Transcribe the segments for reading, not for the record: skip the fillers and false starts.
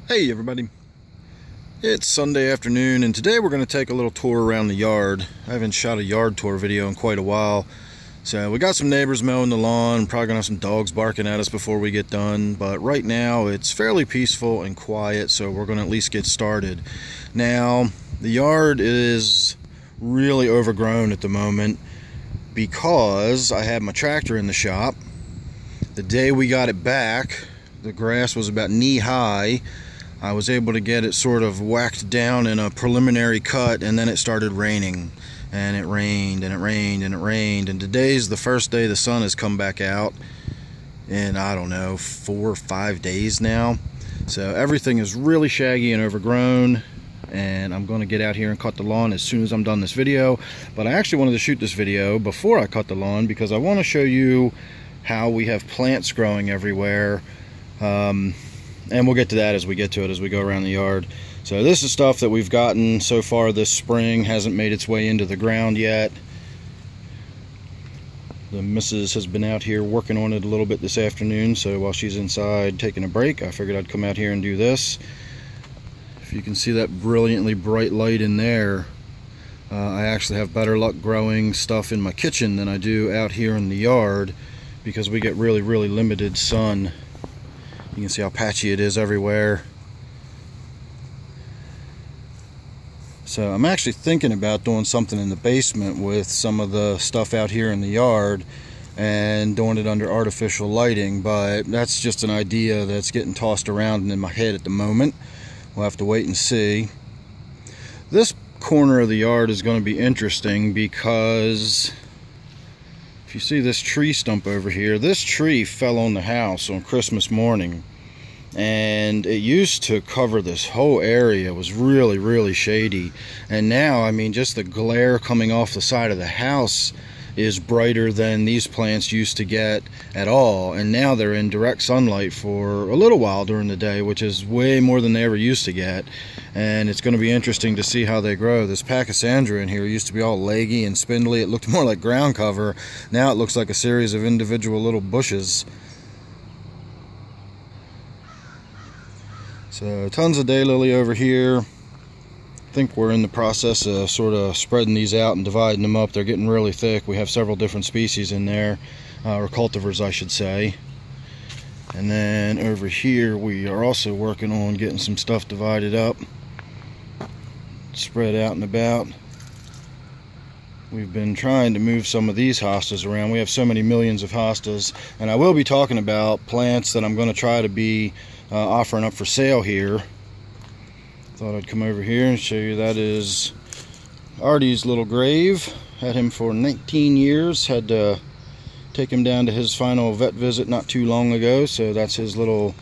Hey everybody, it's Sunday afternoon and today we're going to take a little tour around the yard. I haven't shot a yard tour video in quite a while. So we got some neighbors mowing the lawn, probably going to have some dogs barking at us before we get done. But right now it's fairly peaceful and quiet, so we're going to at least get started. Now, the yard is really overgrown at the moment because I had my tractor in the shop. The day we got it back, the grass was about knee high. I was able to get it sort of whacked down in a preliminary cut, and then it started raining. And it rained, and it rained, and it rained. And today's the first day the sun has come back out in, I don't know, 4 or 5 days now. So everything is really shaggy and overgrown. And I'm going to get out here and cut the lawn as soon as I'm done this video. But I actually wanted to shoot this video before I cut the lawn because I want to show you how we have plants growing everywhere. And we'll get to that as we get to it, as we go around the yard. So this is stuff that we've gotten so far this spring, hasn't made its way into the ground yet. The missus has been out here working on it a little bit this afternoon, so while she's inside taking a break, I figured I'd come out here and do this. If you can see that brilliantly bright light in there, I actually have better luck growing stuff in my kitchen than I do out here in the yard because we get really limited sun. You can see how patchy it is everywhere. So I'm actually thinking about doing something in the basement with some of the stuff out here in the yard and doing it under artificial lighting, but that's just an idea that's getting tossed around in my head at the moment. We'll have to wait and see. This corner of the yard is going to be interesting because if you see this tree stump over here, this tree fell on the house on Christmas morning, and it used to cover this whole area. It was really shady, and now, I mean, just the glare coming off the side of the house is brighter than these plants used to get at all, and now they're in direct sunlight for a little while during the day, which is way more than they ever used to get. And it's going to be interesting to see how they grow. This Pachysandra in here used to be all leggy and spindly. It looked more like ground cover. Now it looks like a series of individual little bushes. So tons of daylily over here. I think we're in the process of sort of spreading these out and dividing them up. They're getting really thick. We have several different species in there, or cultivars I should say. And then over here we are also working on getting some stuff divided up, spread out and about. We've been trying to move some of these hostas around. We have so many millions of hostas, and I will be talking about plants that I'm going to try to be offering up for sale here. Thought I'd come over here and show you. That is Artie's little grave. Had him for 19 years. Had to take him down to his final vet visit not too long ago, so that's his little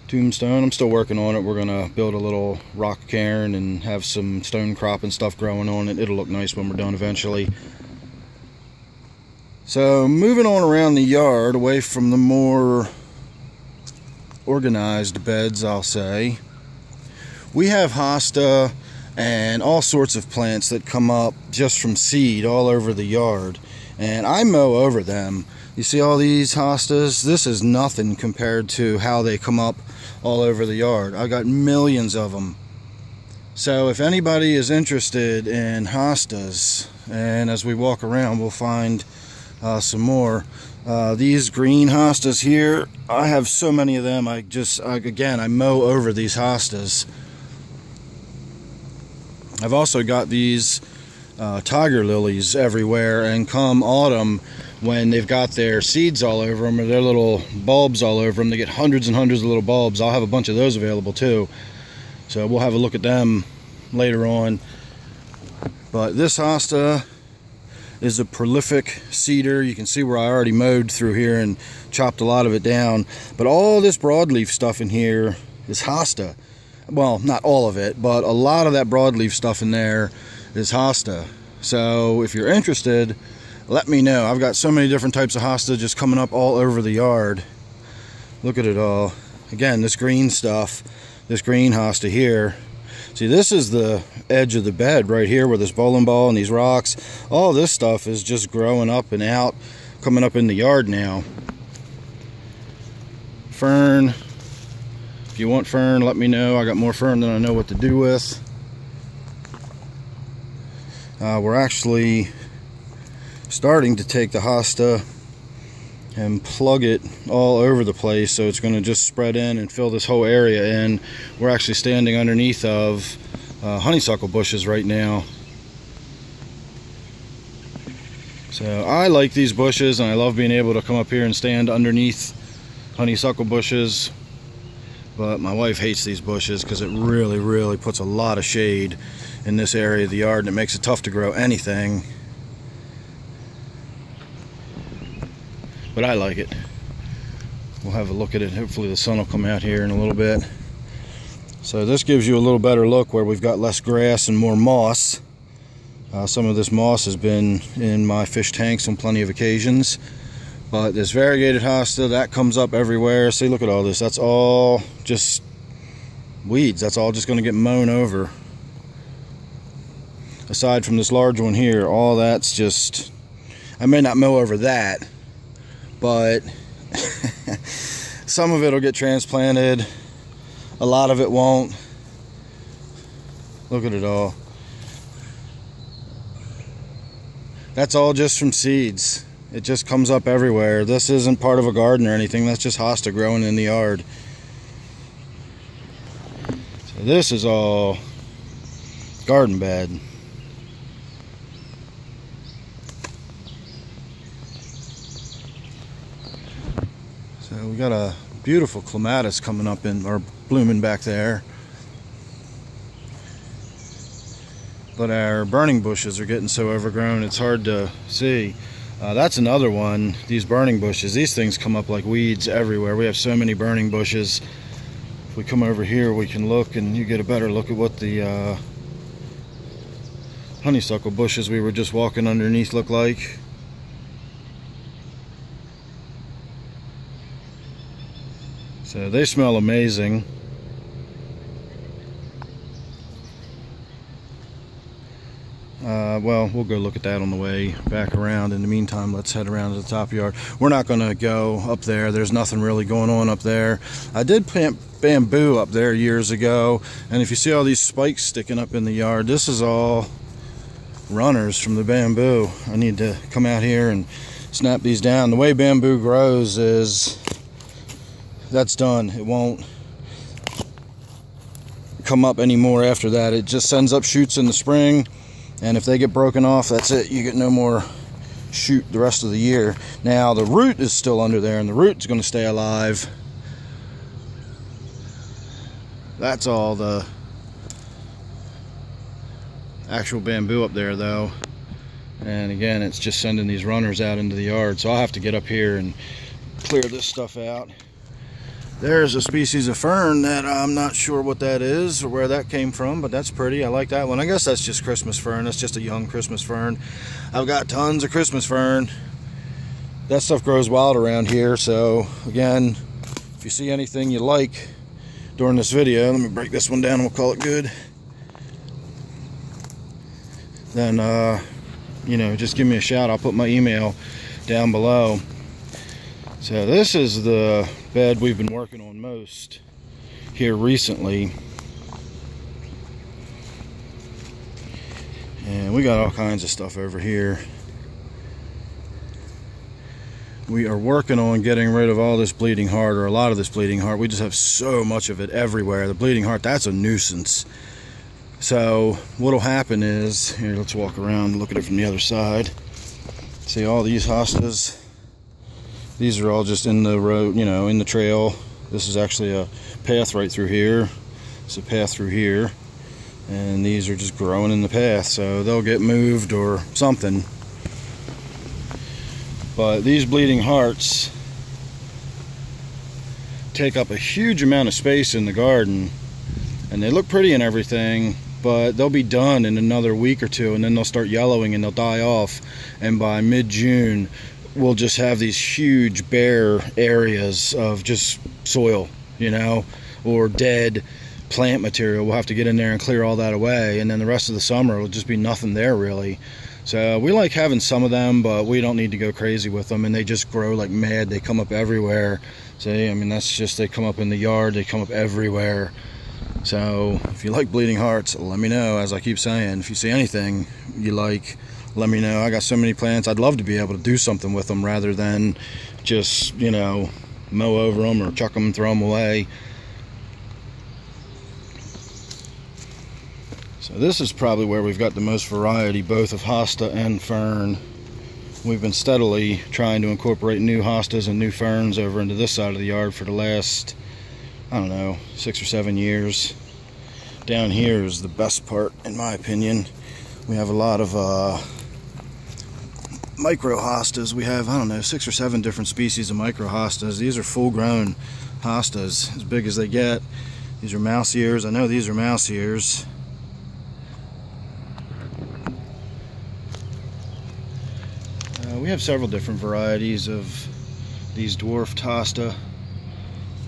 tombstone. I'm still working on it. We're gonna build a little rock cairn and have some stone crop and stuff growing on it. It'll look nice when we're done eventually. So moving on around the yard, away from the more organized beds, I'll say, we have hosta and all sorts of plants that come up just from seed all over the yard, and I mow over them. You see all these hostas? This is nothing compared to how they come up all over the yard. I've got millions of them. So if anybody is interested in hostas, and as we walk around we'll find some more. These green hostas here, I have so many of them. I mow over these hostas. I've also got these tiger lilies everywhere, and come autumn, when they've got their seeds all over them or their little bulbs all over them, they get hundreds and hundreds of little bulbs. I'll have a bunch of those available too, so we'll have a look at them later on. But this hosta is a prolific cedar. You can see where I already mowed through here and chopped a lot of it down, but all this broadleaf stuff in here is hosta. Well, not all of it, but a lot of that broadleaf stuff in there is hosta. So if you're interested, let me know. I've got so many different types of hosta just coming up all over the yard. Look at it all. Again, this green stuff, this green hosta here. See, this is the edge of the bed right here where this bowling ball and these rocks, all this stuff is just growing up and out, coming up in the yard now. Fern, If you want fern, let me know. I got more fern than I know what to do with. We're actually starting to take the hosta and plug it all over the place, so it's going to just spread in and fill this whole area in. We're actually standing underneath of honeysuckle bushes right now. So I like these bushes, and I love being able to come up here and stand underneath honeysuckle bushes, but my wife hates these bushes because it really puts a lot of shade in this area of the yard, and it makes it tough to grow anything. But I like it. We'll have a look at it. Hopefully the sun will come out here in a little bit. So this gives you a little better look where we've got less grass and more moss. Some of this moss has been in my fish tanks on plenty of occasions. But this variegated hosta, that comes up everywhere. See, look at all this. That's all just weeds. That's all just going to get mown over. Aside from this large one here, all that's just... I may not mow over that, but some of it will get transplanted. A lot of it won't. Look at it all. That's all just from seeds. It just comes up everywhere. This isn't part of a garden or anything. That's just hosta growing in the yard. So this is all garden bed. So we got a beautiful clematis coming up in, or blooming back there. But our burning bushes are getting so overgrown it's hard to see. That's another one, these burning bushes. These things come up like weeds everywhere. We have so many burning bushes. If we come over here, we can look and you get a better look at what the honeysuckle bushes we were just walking underneath look like. So they smell amazing. Well, we'll go look at that on the way back around. In the meantime, let's head around to the top yard. We're not going to go up there. There's nothing really going on up there. I did plant bamboo up there years ago, and if you see all these spikes sticking up in the yard, this is all runners from the bamboo. I need to come out here and snap these down. The way bamboo grows is that's done. It won't come up anymore after that. It just sends up shoots in the spring, and if they get broken off, that's it. You get no more shoot the rest of the year. Now the root is still under there, and the root's going to stay alive. That's all the actual bamboo up there though, and again it's just sending these runners out into the yard, so I'll have to get up here and clear this stuff out. There's a species of fern that I'm not sure what that is or where that came from, but that's pretty. I like that one. I guess that's just Christmas fern. That's just a young Christmas fern. I've got tons of Christmas fern. That stuff grows wild around here, so again, if you see anything you like during this video, let me break this one down and we'll call it good. Then you know, just give me a shout. I'll put my email down below. So this is the bed we've been working on most here recently, and we got all kinds of stuff over here. We are working on getting rid of all this bleeding heart, or a lot of this bleeding heart. We just have so much of it everywhere. The bleeding heart, that's a nuisance. So what'll happen is, here, let's walk around and look at it from the other side. See all these hostas? These are all just in the road, you know, in the trail. This is actually a path right through here. It's a path through here. And these are just growing in the path, so they'll get moved or something. But these bleeding hearts take up a huge amount of space in the garden. And they look pretty and everything, but they'll be done in another week or two, and then they'll start yellowing and they'll die off. And by mid-June, we'll just have these huge bare areas of just soil, you know, or dead plant material. We'll have to get in there and clear all that away, and then the rest of the summer will just be nothing there really. So we like having some of them, but we don't need to go crazy with them, and they just grow like mad. They come up everywhere. See, I mean, that's just, they come up in the yard, they come up everywhere. So if you like bleeding hearts, let me know. As I keep saying, if you see anything you like, let me know. I got so many plants, I'd love to be able to do something with them rather than just, you know, mow over them or chuck them, throw them away. So this is probably where we've got the most variety, both of Hosta and Fern. We've been steadily trying to incorporate new Hostas and new Ferns over into this side of the yard for the last, I don't know, 6 or 7 years. Down here is the best part, in my opinion. We have a lot of micro Hostas. We have, I don't know, 6 or 7 different species of micro Hostas. These are full-grown Hostas, as big as they get. These are mouse ears. I know these are mouse ears. We have several different varieties of these dwarfed Hosta.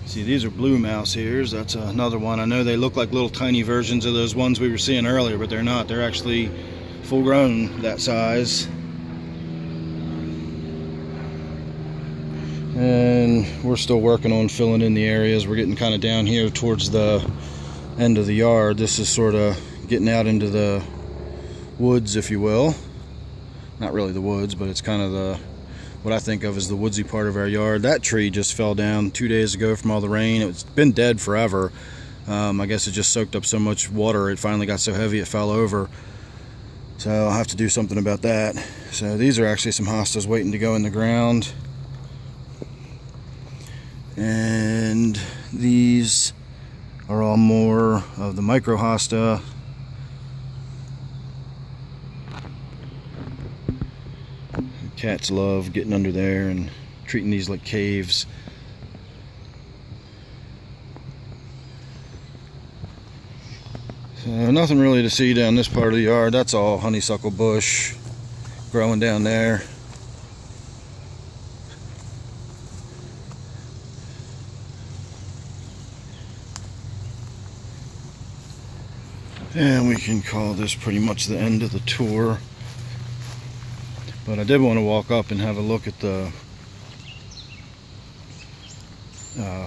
See, these are blue mouse ears. That's another one. I know they look like little tiny versions of those ones we were seeing earlier, but they're not. They're actually full grown that size. And we're still working on filling in the areas. We're getting kind of down here towards the end of the yard. This is sort of getting out into the woods, if you will. Not really the woods, but it's kind of the, what I think of as the woodsy part of our yard. That tree just fell down 2 days ago from all the rain. It's been dead forever. I guess it just soaked up so much water, it finally got so heavy it fell over. So I'll have to do something about that. So these are actually some Hostas waiting to go in the ground. And these are all more of the micro Hosta. Cats love getting under there and treating these like caves. So nothing really to see down this part of the yard. That's all honeysuckle bush growing down there. And we can call this pretty much the end of the tour. But I did want to walk up and have a look at the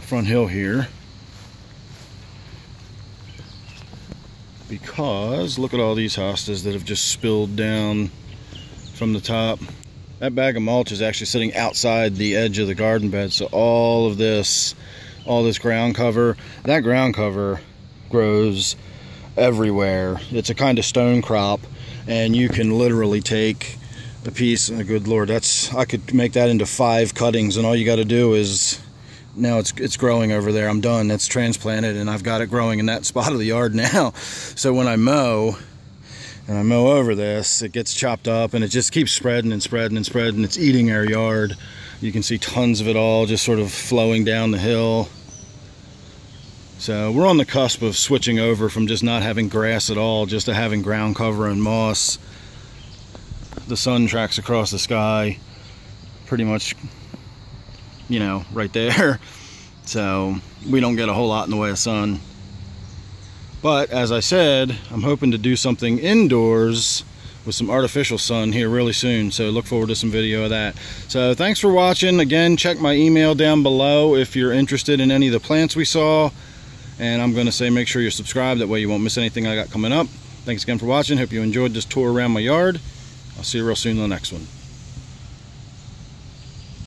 front hill here, because look at all these hostas that have just spilled down from the top. That bag of mulch is actually sitting outside the edge of the garden bed, so all this ground cover, that ground cover grows everywhere. It's a kind of stone crop, and you can literally take a piece, oh, good lord, I could make that into 5 cuttings, and all you got to do is, now it's growing over there. I'm done. It's transplanted, and I've got it growing in that spot of the yard now. So when I mow, and I mow over this, it gets chopped up, and it just keeps spreading and spreading and spreading. It's eating our yard. You can see tons of it all just sort of flowing down the hill. So we're on the cusp of switching over from just not having grass at all, just to having ground cover and moss. The sun tracks across the sky pretty much, you know, right there. So we don't get a whole lot in the way of sun. But as I said, I'm hoping to do something indoors with some artificial sun here really soon. So look forward to some video of that. So thanks for watching. Again, check my email down below if you're interested in any of the plants we saw. And I'm going to say make sure you're subscribed. That way you won't miss anything I got coming up. Thanks again for watching. Hope you enjoyed this tour around my yard. I'll see you real soon in the next one.